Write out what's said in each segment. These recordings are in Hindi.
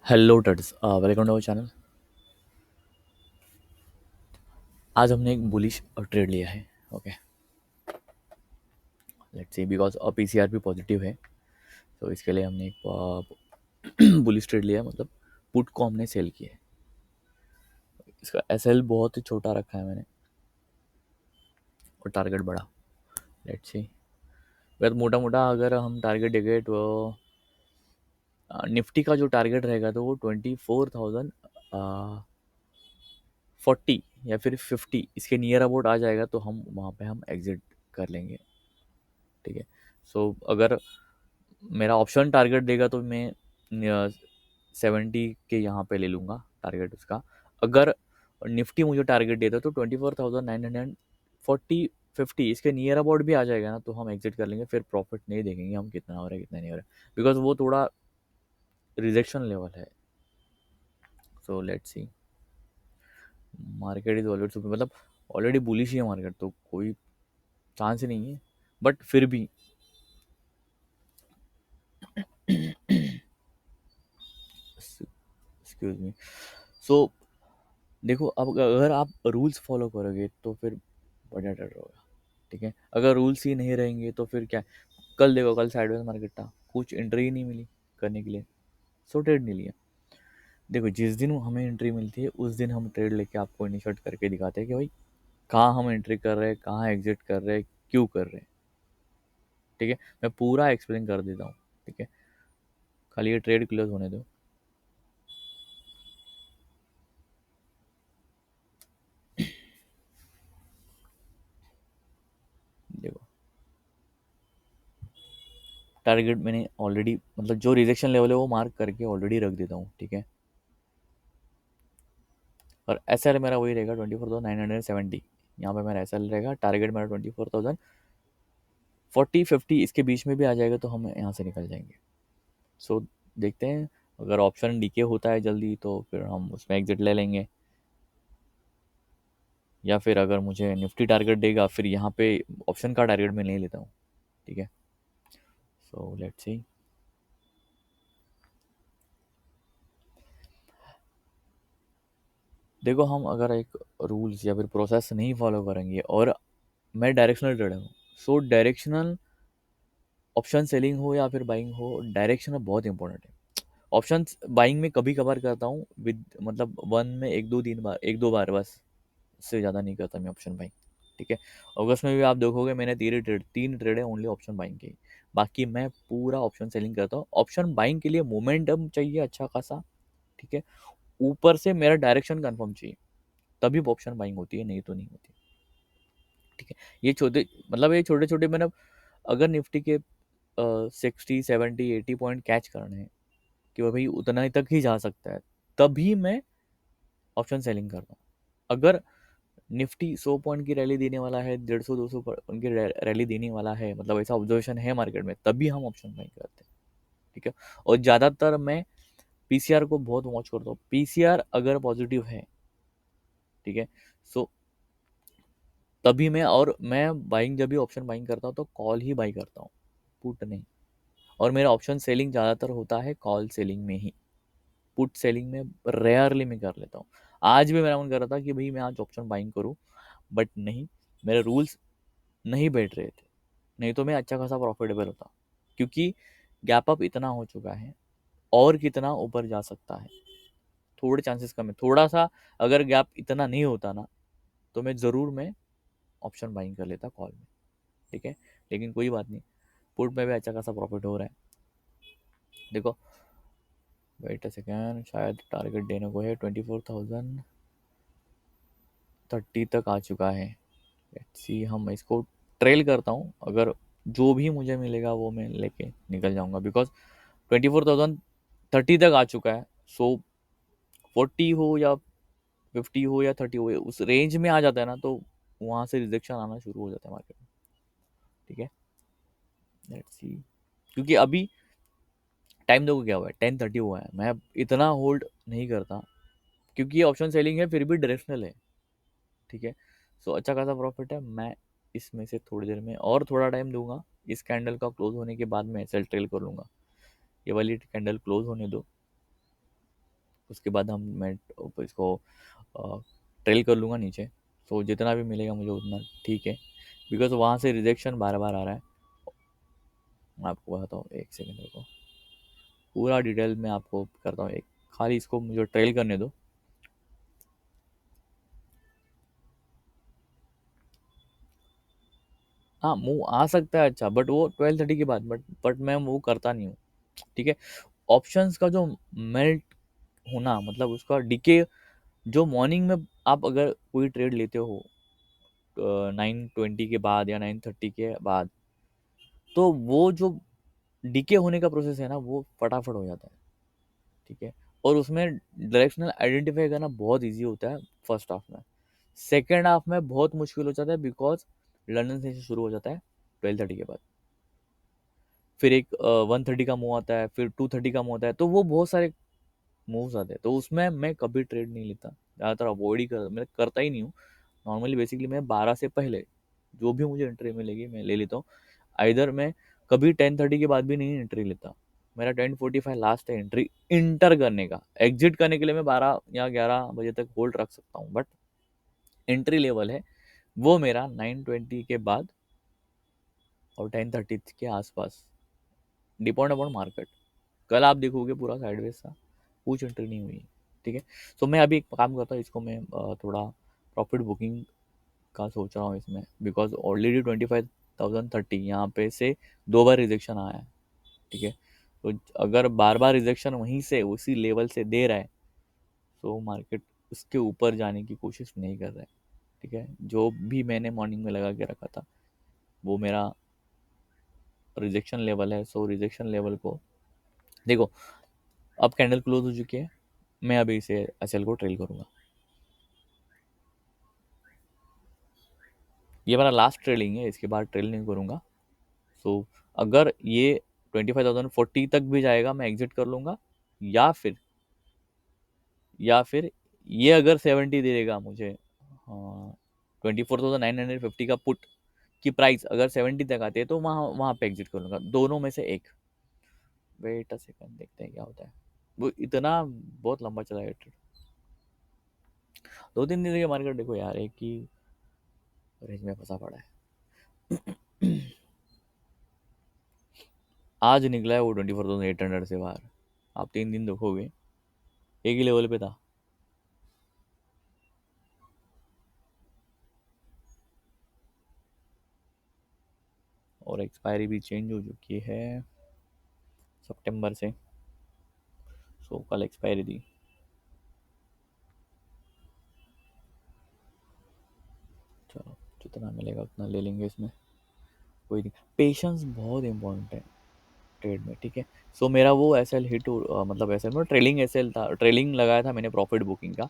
Hello traders, welcome to our channel. आज हमने एक बुलिश ट्रेड लिया है। Okay, let's see, because PCR भी पॉजिटिव है, तो इसके लिए हमने एक बुलिश ट्रेड लिया है, मतलब पुट को हमने सेल किया है। इसका एसएल बहुत ही छोटा रखा है मैंने, और टारगेट बड़ा। लेट्स सी, अगर मोटा मोटा अगर हम टारगेट देंगे तो निफ्टी का जो टारगेट रहेगा तो वो 24,040 या फिर 50 इसके नियर अबाउट आ जाएगा, तो हम वहाँ पे हम एग्जिट कर लेंगे। ठीक है, सो अगर मेरा ऑप्शन टारगेट देगा तो मैं 70 के यहाँ पे ले लूँगा टारगेट उसका। अगर निफ्टी मुझे टारगेट देता तो 24,940 50 इसके नियर अबाउट भी आ जाएगा ना, तो हम एग्जिट कर लेंगे। फिर प्रॉफिट नहीं देखेंगे हम कितना हो रहा है कितना नहीं हो रहा है, बिकॉज वो थोड़ा रिजेक्शन लेवल है। So let's see, market is already super, मतलब ऑलरेडी बुलिश ही है मार्केट, तो कोई चांस ही नहीं है। बट फिर भी एक्सक्यूज मी। सो देखो, अब अगर आप रूल्स फॉलो करोगे तो फिर बढ़िया ट्रेड होगा। ठीक है, अगर रूल्स ही नहीं रहेंगे तो फिर क्या। कल देखो, कल साइडवेज मार्केट था, कुछ एंट्री ही नहीं मिली करने के लिए, सो ट्रेड नहीं लिया। देखो, जिस दिन हमें एंट्री मिलती है उस दिन हम ट्रेड लेके आपको इनिशिएट करके दिखाते हैं कि भाई कहाँ हम एंट्री कर रहे हैं, कहाँ एग्जिट कर रहे हैं, क्यों कर रहे हैं। ठीक है, मैं पूरा एक्सप्लेन कर देता हूँ। ठीक है, खाली ये ट्रेड क्लोज होने दो। देखो, टारगेट मैंने ऑलरेडी, मतलब जो रिजेक्शन लेवल है वो मार्क करके ऑलरेडी रख देता हूँ। ठीक है, और एस एल मेरा वही रहेगा 24,970। यहाँ पे मेरा एस एल रहेगा, टारगेट मेरा 24,040 50 इसके बीच में भी आ जाएगा तो हम यहाँ से निकल जाएंगे। सो देखते हैं, अगर ऑप्शन डीके होता है जल्दी तो फिर हम उसमें एग्जिट ले लेंगे, या फिर अगर मुझे निफ्टी टारगेट देगा फिर यहाँ पे ऑप्शन का टारगेट मैं नहीं लेता हूँ। ठीक है, सो लेट्स सी। देखो, हम अगर एक रूल्स या फिर प्रोसेस नहीं फॉलो करेंगे, और मैं डायरेक्शनल ट्रेडर हूँ, सो डायरेक्शनल ऑप्शन सेलिंग हो या फिर बाइंग हो, डायरेक्शनल बहुत इंपॉर्टेंट है। ऑप्शन बाइंग में कभी कभार करता हूँ, विद मतलब वन में एक दो दिन बार, एक दो बार बस, उससे ज़्यादा नहीं करता मैं ऑप्शन बाइंग। ठीक है, अगस्त में भी आप देखोगे मैंने तीन ट्रेड है ओनली ऑप्शन बाइंग की। बाकी मैं पूरा ऑप्शन सेलिंग करता हूँ। ऑप्शन बाइंग के लिए मोमेंटम चाहिए अच्छा खासा। ठीक है, ऊपर से मेरा डायरेक्शन कंफर्म चाहिए, तभी ऑप्शन बाइंग होती है, नहीं तो नहीं होती। ठीक है, ये छोटे, मतलब ये छोटे छोटे, मैंने अगर निफ्टी के 60 70 80 पॉइंट कैच करने हैं कि वो भाई उतना ही तक ही जा सकता है, तभी मैं ऑप्शन सेलिंग करता हूँ। अगर निफ्टी 100 पॉइंट की रैली देने वाला है, 150 200 पॉइंट की रैली देने वाला है, मतलब ऐसा ऑब्जर्वेशन है मार्केट में, तभी हम ऑप्शन बाइंग करते हैं। ठीक है, और ज़्यादातर मैं पीसीआर को बहुत वॉच करता हूँ। पीसीआर अगर पॉजिटिव है, ठीक है, सो तभी मैं, और मैं बाइंग जब भी ऑप्शन बाइंग करता हूँ तो कॉल ही बाई करता हूँ, पुट नहीं। और मेरा ऑप्शन सेलिंग ज़्यादातर होता है कॉल सेलिंग में ही, पुट सेलिंग में रेयरली मैं कर लेता हूँ। आज भी मेरा मन कर रहा था कि भाई मैं आज ऑप्शन बाइंग करूँ, बट नहीं, मेरे रूल्स नहीं बैठ रहे थे, नहीं तो मैं अच्छा खासा प्रॉफिटेबल होता। क्योंकि गैप अप इतना हो चुका है, और कितना ऊपर जा सकता है, थोड़े चांसेस कम है थोड़ा सा। अगर गैप इतना नहीं होता ना, तो मैं ज़रूर मैं ऑप्शन बाइंग कर लेता कॉल में। ठीक है, लेकिन कोई बात नहीं, पुट में भी अच्छा खासा प्रॉफिट हो रहा है। देखो, वेट अ सेकेंड, शायद टारगेट देने को है 24,030 तक आ चुका है। लेट्स सी, हम इसको ट्रेल करता हूँ, अगर जो भी मुझे मिलेगा वो मैं लेके निकल जाऊंगा, बिकॉज 24,030 तक आ चुका है। सो 40 हो या 50 हो या 30 हो, उस रेंज में आ जाता है ना, तो वहाँ से रिजेक्शन आना शुरू हो जाता है मार्केट में। ठीक है, लेट्स सी, क्योंकि अभी टाइम देखो क्या हुआ है, 10:30 हुआ है, मैं इतना होल्ड नहीं करता, क्योंकि ये ऑप्शन सेलिंग है फिर भी डायरेक्शनल है। ठीक है, सो अच्छा खासा प्रॉफिट है। मैं इसमें से थोड़ी देर में और थोड़ा टाइम दूंगा, इस कैंडल का क्लोज होने के बाद मैं सेल ट्रेल कर लूँगा। ये वाली कैंडल क्लोज होने दो, उसके बाद मैं इसको ट्रेल कर लूँगा नीचे। तो जितना भी मिलेगा मुझे उतना ठीक है, बिकॉज वहाँ से रिजेक्शन बार बार आ रहा है। मैं आपको बताता हूँ, एक सेकेंड रुको, पूरा डिटेल में आपको करता हूँ। एक खाली इसको मुझे ट्रेल करने दो। हाँ, मूव आ सकता है अच्छा, बट वो 12:30 के बाद, बट मैं मूव करता नहीं हूँ। ठीक है, ऑप्शंस का जो मेल्ट होना, मतलब उसका डीके, जो मॉर्निंग में आप अगर कोई ट्रेड लेते हो 9:20 के बाद या 9:30 के बाद, तो वो जो डीके होने का प्रोसेस है ना, वो फटाफट हो जाता है। ठीक है, और उसमें डायरेक्शनल आइडेंटिफाई करना बहुत इजी होता है फर्स्ट हाफ में। सेकेंड हाफ में बहुत मुश्किल हो जाता है, बिकॉज लंदन से शुरू हो जाता है 12:30 के बाद, फिर एक 1:30 का मूव आता है, फिर 2:30 का मूव आता है, तो वो बहुत सारे मूव्स आते हैं। तो उसमें मैं कभी ट्रेड नहीं लेता, ज़्यादातर अवॉइड ही कर, मैं करता ही नहीं हूँ। नॉर्मली बेसिकली मैं 12 से पहले जो भी मुझे एंट्री मिलेगी मैं ले लेता हूँ। आइदर मैं कभी 10:30 के बाद भी नहीं एंट्री लेता। मेरा 10:45 लास्ट है एंट्री इंटर करने का। एग्जिट करने के लिए मैं 12 या 11 बजे तक होल्ड रख सकता हूँ, बट एंट्री लेवल है वो मेरा 9:20 के बाद और 10:30 के आसपास, डिपेंड अपॉन मार्केट। कल आप देखोगे पूरा साइडवेज था, कुछ एंट्री नहीं हुई। ठीक है, तो मैं अभी एक काम करता हूँ, इसको मैं थोड़ा प्रॉफिट बुकिंग का सोच रहा हूँ इसमें, बिकॉज ऑलरेडी 25,030 यहाँ पे से 2 बार रिजेक्शन आया है। ठीक है, तो अगर बार बार रिजेक्शन वहीं से उसी लेवल से दे रहा है, तो मार्केट उसके ऊपर जाने की कोशिश नहीं कर रहा है। ठीक है, जो भी मैंने मॉर्निंग में लगा के रखा था वो मेरा रिजेक्शन लेवल है। सो रिजेक्शन लेवल को देखो, अब कैंडल क्लोज हो चुकी है, मैं अभी इसे एसएल को ट्रेल करूंगा। ये मेरा लास्ट ट्रेलिंग है, इसके बाद ट्रेल नहीं करूंगा। सो अगर ये 25,040 तक भी जाएगा मैं एग्जिट कर लूंगा, या फिर ये अगर 70 दे देगा मुझे, हाँ, 24,950 का पुट की प्राइस अगर 70 तक आती है, तो वहाँ वहाँ पे एग्जिट कर लूंगा, दोनों में से एक। वेट अ सेकंड, देखते हैं क्या होता है। वो इतना बहुत लंबा चला गया ट्रेड, 2-3 दिन के मार्केट देखो यार, एक ही रेंज में फंसा पड़ा है। आज निकला है वो 24,800 से बाहर। आप 3 दिन देखोगे एक ही लेवल पे था, और एक्सपायरी भी चेंज हो चुकी है सितंबर से। सो कल एक्सपायरी थी। चलो, जितना मिलेगा उतना ले लेंगे इसमें, कोई नहीं। पेशेंस बहुत इंपॉर्टेंट है ट्रेड में। ठीक है, सो मेरा वो एस एल हिट, मतलब एस एल में ट्रेलिंग एस एल था, ट्रेलिंग लगाया था मैंने प्रॉफिट बुकिंग का।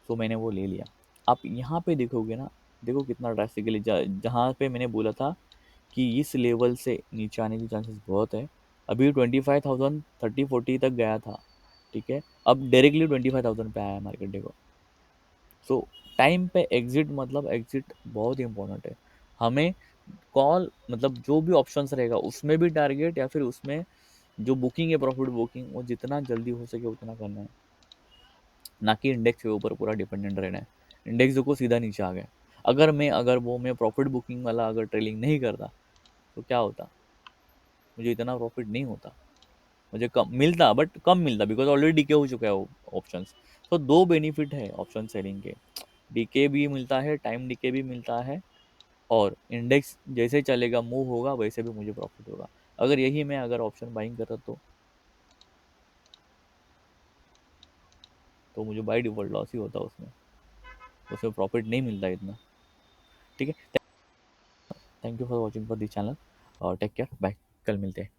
सो मैंने वो ले लिया। आप यहाँ पे देखोगे ना, देखो कितना ड्रास्टिकली जहाँ पे मैंने बोला था कि इस लेवल से नीचे आने की चांसेस बहुत है, अभी 25,030-40 तक गया था। ठीक है, अब डायरेक्टली 25,000 पे आया है मार्केट, देखो। सो टाइम पे एग्जिट, मतलब एग्जिट बहुत इंपॉर्टेंट है हमें। कॉल मतलब जो भी ऑप्शंस रहेगा उसमें भी टारगेट, या फिर उसमें जो बुकिंग है प्रॉफिट बुकिंग, वो जितना जल्दी हो सके उतना करना है, ना कि इंडेक्स के ऊपर पूरा डिपेंडेंट रहना है। इंडेक्स देखो सीधा नीचे आ गया, अगर मैं प्रॉफिट बुकिंग वाला अगर ट्रेलिंग नहीं करता, तो क्या होता, मुझे इतना प्रॉफिट नहीं होता, मुझे कम मिलता, बट कम मिलता, बिकॉज ऑलरेडी डीके हो चुका है वो ऑप्शंस। तो दो बेनिफिट है ऑप्शन सेलिंग के, डीके भी मिलता है, टाइम डीके भी मिलता है, और इंडेक्स जैसे चलेगा मूव होगा वैसे भी मुझे प्रॉफिट होगा। अगर यही मैं अगर ऑप्शन बाइंग करता, तो मुझे बाई डिफॉल्ट लॉस ही होता उसमें, उसमें प्रॉफिट नहीं मिलता इतना। ठीक है, thank you for watching for this channel, और टेक केयर, बाय। कल मिलते हैं।